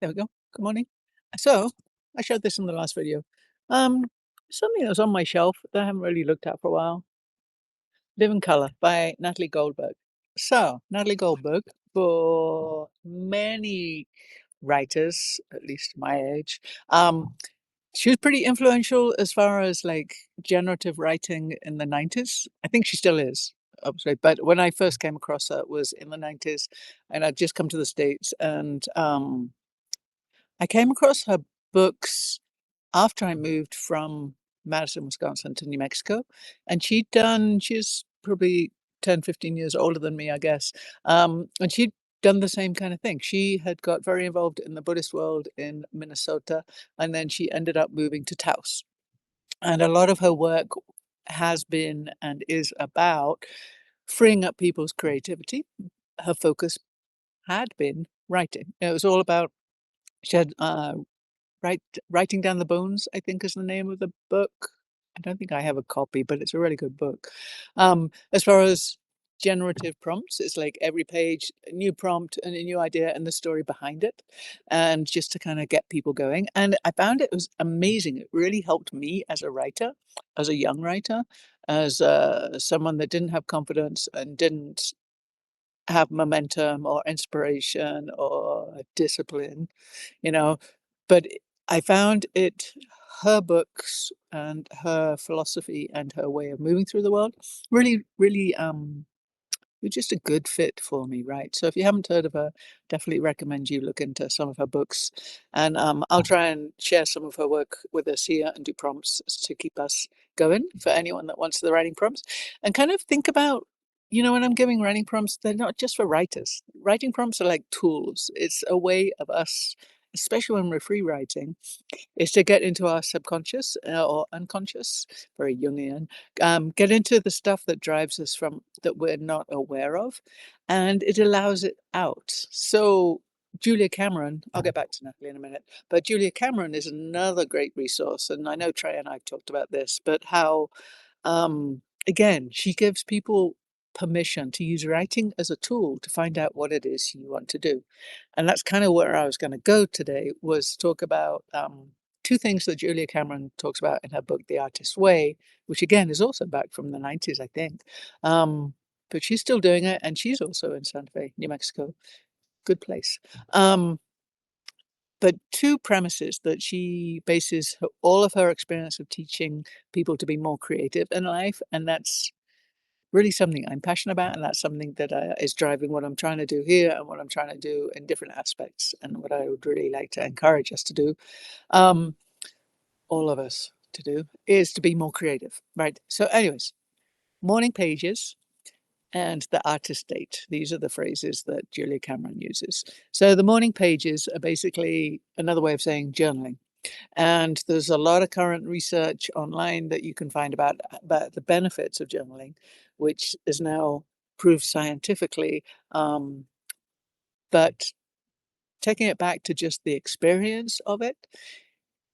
There we go. Good morning. So, I showed this in the last video. Um, Something that was on my shelf that I haven't really looked at for a while. Live in Color by Natalie Goldberg. So, Natalie Goldberg, for many writers, at least my age, she was pretty influential as far as like generative writing in the 90s. I think she still is, obviously. But when I first came across her, it was in the 90s, and I'd just come to the States, and I came across her books after I moved from Madison, Wisconsin to New Mexico, and she's probably 10, 15 years older than me, I guess. And she'd done the same kind of thing. She had got very involved in the Buddhist world in Minnesota, and then she ended up moving to Taos. And a lot of her work has been and is about freeing up people's creativity. Her focus had been writing. It was all about she had Writing Down the Bones, I think is the name of the book. I don't think I have a copy, but it's a really good book. As far as generative prompts, it's like every page, a new prompt and a new idea and the story behind it, and just to kind of get people going. And I found it was amazing. It really helped me as a writer, as a young writer, as someone that didn't have confidence and didn't have momentum or inspiration or discipline, you know, but I found it her books and her philosophy and her way of moving through the world really, really, were just a good fit for me, right? So if you haven't heard of her, definitely recommend you look into some of her books. And I'll try and share some of her work with us here and do prompts to keep us going for anyone that wants the writing prompts. And kind of think about, when I'm giving writing prompts, they're not just for writers. Writing prompts are like tools. It's a way of us, especially when we're free writing, is to get into our subconscious or unconscious, very Jungian, get into the stuff that drives us from that we're not aware of, and it allows it out. So Julia Cameron, I'll get back to Natalie in a minute, but Julia Cameron is another great resource, and I know Trey and I've talked about this, but how, again, she gives people permission to use writing as a tool to find out what it is you want to do. And that's kind of where I was going to go today, was talk about two things that Julia Cameron talks about in her book, The Artist's Way, which again is also back from the 90s, I think. But she's still doing it, and she's also in Santa Fe, New Mexico. Good place. But two premises that she bases all of her experience of teaching people to be more creative in life, and that's really something I'm passionate about, and that's something that is driving what I'm trying to do here and what I'm trying to do in different aspects, and what I would really like to encourage us to do, um, all of us to do, is to be more creative, right? So, anyways, morning pages and the artist date. These are the phrases that Julia Cameron uses. So, the morning pages are basically another way of saying journaling. And there's a lot of current research online that you can find about the benefits of journaling, which is now proved scientifically. But taking it back to just the experience of it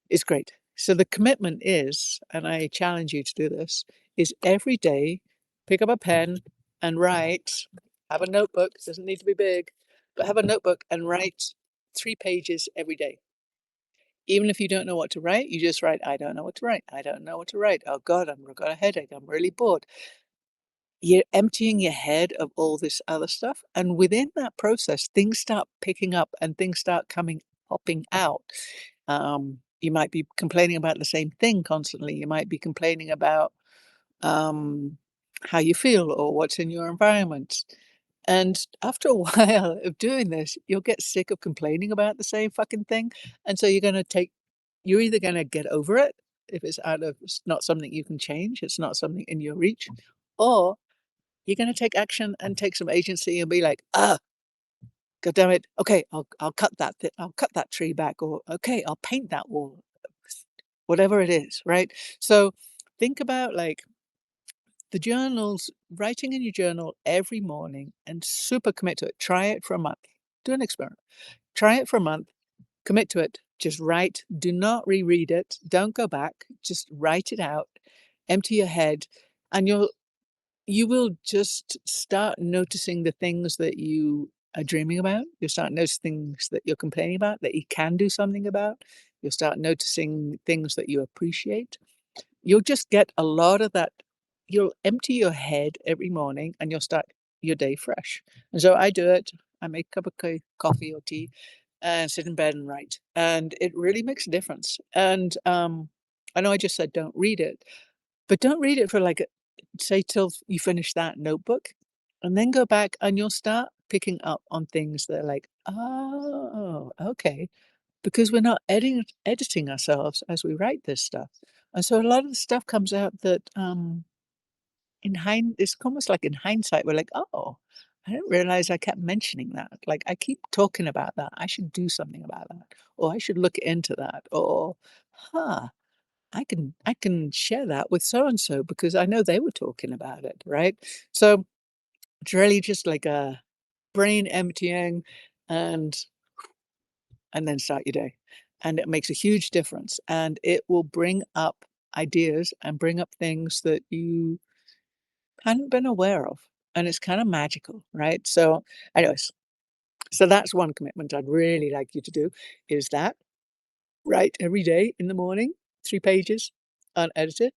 is great. So the commitment is, and I challenge you to do this, is every day pick up a pen and write. Have a notebook, it doesn't need to be big, but have a notebook and write 3 pages every day. Even if you don't know what to write, you just write, I don't know what to write. I don't know what to write. Oh God, I've got a headache. I'm really bored. You're emptying your head of all this other stuff. And within that process, things start picking up and things start popping out. You might be complaining about the same thing constantly. You might be complaining about um, how you feel or what's in your environment. And after a while of doing this, you'll get sick of complaining about the same fucking thing. And so you're either going to get over it if it's not something you can change, it's not something in your reach, or you're going to take action and take some agency and be like, God damn it. Okay, I'll cut I'll cut that tree back, or okay, I'll paint that wall, whatever it is, right? So think about like the journals, writing in your journal every morning and super commit to it. Try it for a month. Do an experiment. Try it for a month. Commit to it. Just write. Do not reread it. Don't go back. Just write it out. Empty your head, and you will just start noticing the things that you dreaming about. You'll start noticing things that you're complaining about that you can do something about. You'll start noticing things that you appreciate. You'll just get a lot of that. You'll empty your head every morning and you'll start your day fresh. And so I do it. I make a cup of coffee or tea and sit in bed and write. And it really makes a difference. And I know I just said don't read it, but don't read it for like, say, till you finish that notebook and then go back and you'll start picking up on things that are like, oh, okay, because we're not editing ourselves as we write this stuff. And so a lot of the stuff comes out that it's almost like in hindsight, we're like, oh, I didn't realize I kept mentioning that. Like I keep talking about that. I should do something about that. Or I should look into that. Or, huh, I can share that with so and so because I know they were talking about it, right? So it's really just like a brain emptying and then start your day. And it makes a huge difference. And it will bring up ideas and bring up things that you hadn't been aware of. And it's kind of magical, right? So, anyways, so that's one commitment I'd really like you to do is that write every day in the morning, 3 pages, unedited.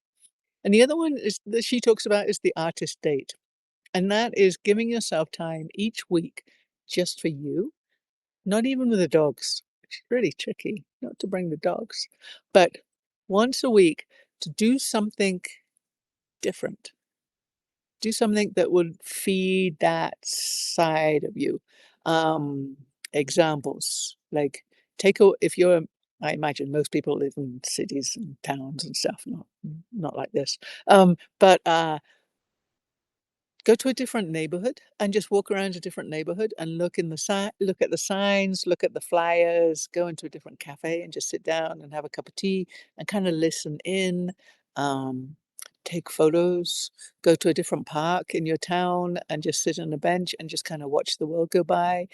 And the other one is that she talks about is the artist date. And that is giving yourself time each week just for you, not even with the dogs. It's really tricky not to bring the dogs, but once a week to do something different. Do something that would feed that side of you. Um, Examples like if you're I imagine most people live in cities and towns and stuff, not like this. But go to a different neighborhood and just walk around a different neighborhood and look at the signs, look at the flyers, go into a different cafe and just sit down and have a cup of tea and kind of listen in, um, take photos, go to a different park in your town and just sit on a bench and just kind of watch the world go by.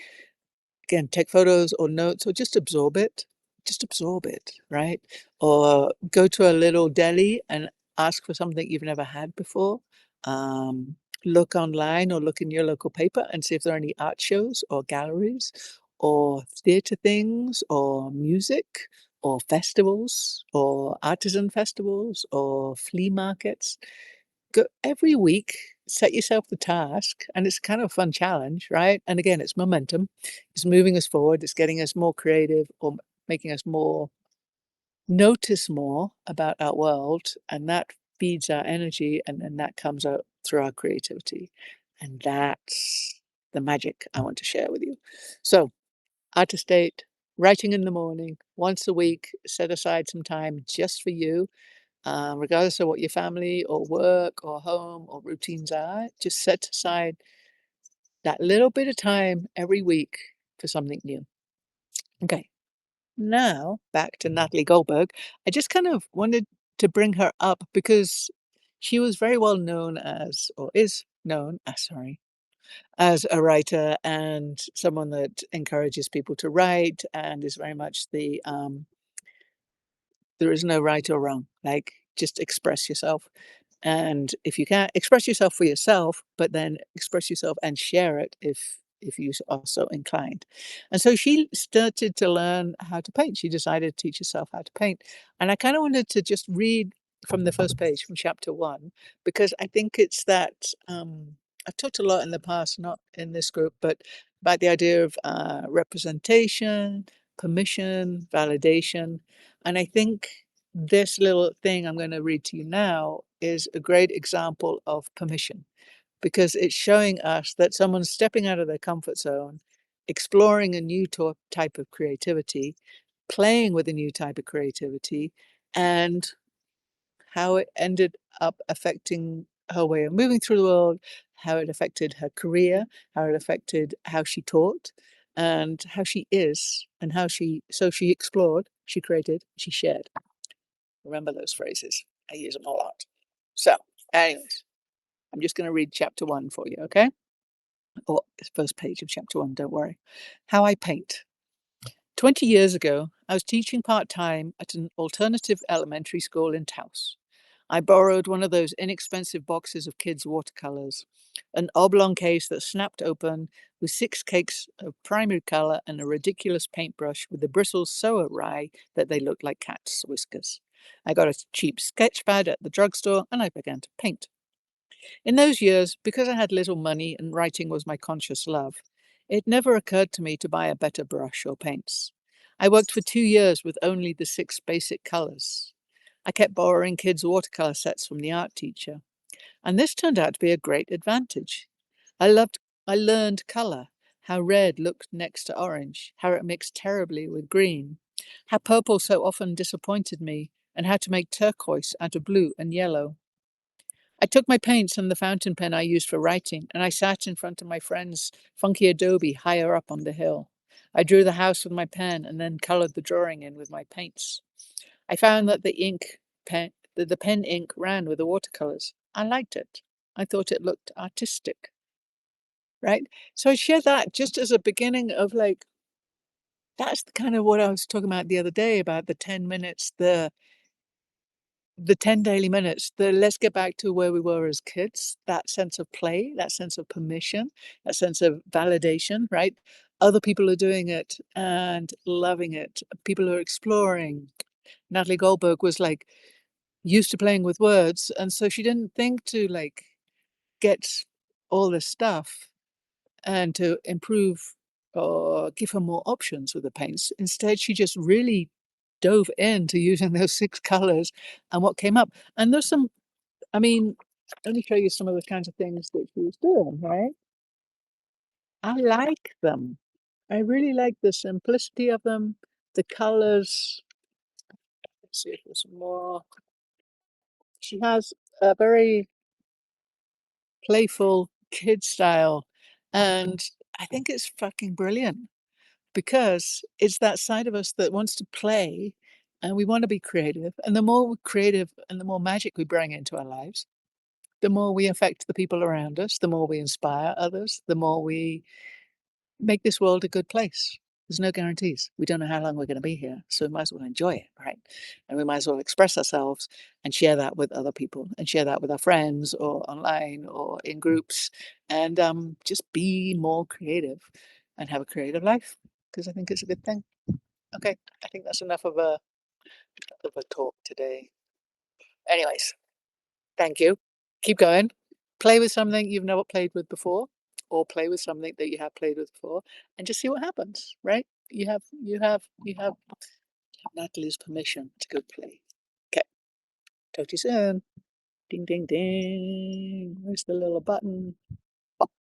Again, take photos or notes or just absorb it. Just absorb it, right? Or go to a little deli and ask for something you've never had before. Um, Look online or look in your local paper and see if there are any art shows or galleries or theatre things or music or festivals or artisan festivals or flea markets. Go every week, set yourself the task, and it's kind of a fun challenge, right? And again, it's momentum. It's moving us forward. It's getting us more creative or making us more notice more about our world, and that feeds our energy, and then that comes out through our creativity. And that's the magic I want to share with you. So, artist date, writing in the morning, once a week, set aside some time just for you regardless of what your family or work or home or routines are, just set aside that little bit of time every week for something new. Okay, now back to Natalie Goldberg. I just kind of wanted to bring her up because she was very well known as, or is known as, sorry, as a writer and someone that encourages people to write and is very much there is no right or wrong. Like, just express yourself. And if you can't express yourself for yourself, but then express yourself and share it if you are so inclined. And so she started to learn how to paint. She decided to teach herself how to paint. And I kind of wanted to just read from the first page from chapter one, because I think it's that I've talked a lot in the past, not in this group, but about the idea of representation, permission, validation. And I think this little thing I'm going to read to you now is a great example of permission because it's showing us that someone's stepping out of their comfort zone, exploring a new type of creativity, playing with a new type of creativity, and how it ended up affecting her way of moving through the world, how it affected her career, how it affected how she taught, and how she is, and she explored, she created, she shared. Remember those phrases. I use them a lot. So, anyways, I'm just going to read chapter one for you, okay? Or first page of chapter one, don't worry. How I paint. 20 years ago, I was teaching part time at an alternative elementary school in Taos. I borrowed one of those inexpensive boxes of kids' watercolors, an oblong case that snapped open with 6 cakes of primary color and a ridiculous paintbrush with the bristles so awry that they looked like cat's whiskers. I got a cheap sketch pad at the drugstore and I began to paint. In those years, because I had little money and writing was my conscious love, it never occurred to me to buy a better brush or paints. I worked for 2 years with only the 6 basic colors. I kept borrowing kids' watercolor sets from the art teacher, and this turned out to be a great advantage. I loved I learned color, how red looked next to orange, how it mixed terribly with green, how purple so often disappointed me, and how to make turquoise out of blue and yellow. I took my paints and the fountain pen I used for writing, and I sat in front of my friend's funky adobe higher up on the hill. I drew the house with my pen and then colored the drawing in with my paints. I found that the pen ink ran with the watercolors. I liked it. I thought it looked artistic, right? So I share that just as a beginning of like that's the kind of what I was talking about the other day about the 10 minutes, the 10 daily minutes, the let's get back to where we were as kids, that sense of play, that sense of permission, that sense of validation, right? Other people are doing it and loving it. People are exploring. Natalie Goldberg was like used to playing with words, and so she didn't think to like get all this stuff and to improve or give her more options with the paints. Instead, she just really dove into using those 6 colors and what came up. And there's some, I mean, let me show you some of the kinds of things that she was doing, right? I like them. I really like the simplicity of them, the colors. Let's see if there's more. She has a very playful kid style, and I think it's fucking brilliant because it's that side of us that wants to play and we want to be creative. And the more we're creative and the more magic we bring into our lives, the more we affect the people around us, the more we inspire others, the more we make this world a good place. There's no guarantees. We don't know how long we're going to be here, so we might as well enjoy it, right? And we might as well express ourselves and share that with other people and share that with our friends or online or in groups and just be more creative and have a creative life because I think it's a good thing. Okay, I think that's enough of a talk today. Anyways, thank you. Keep going. Play with something you've never played with before, or play with something that you have played with before, and just see what happens. Right? You have Natalie's permission to go play. Okay. Talk to you soon. Ding ding ding. Where's the little button?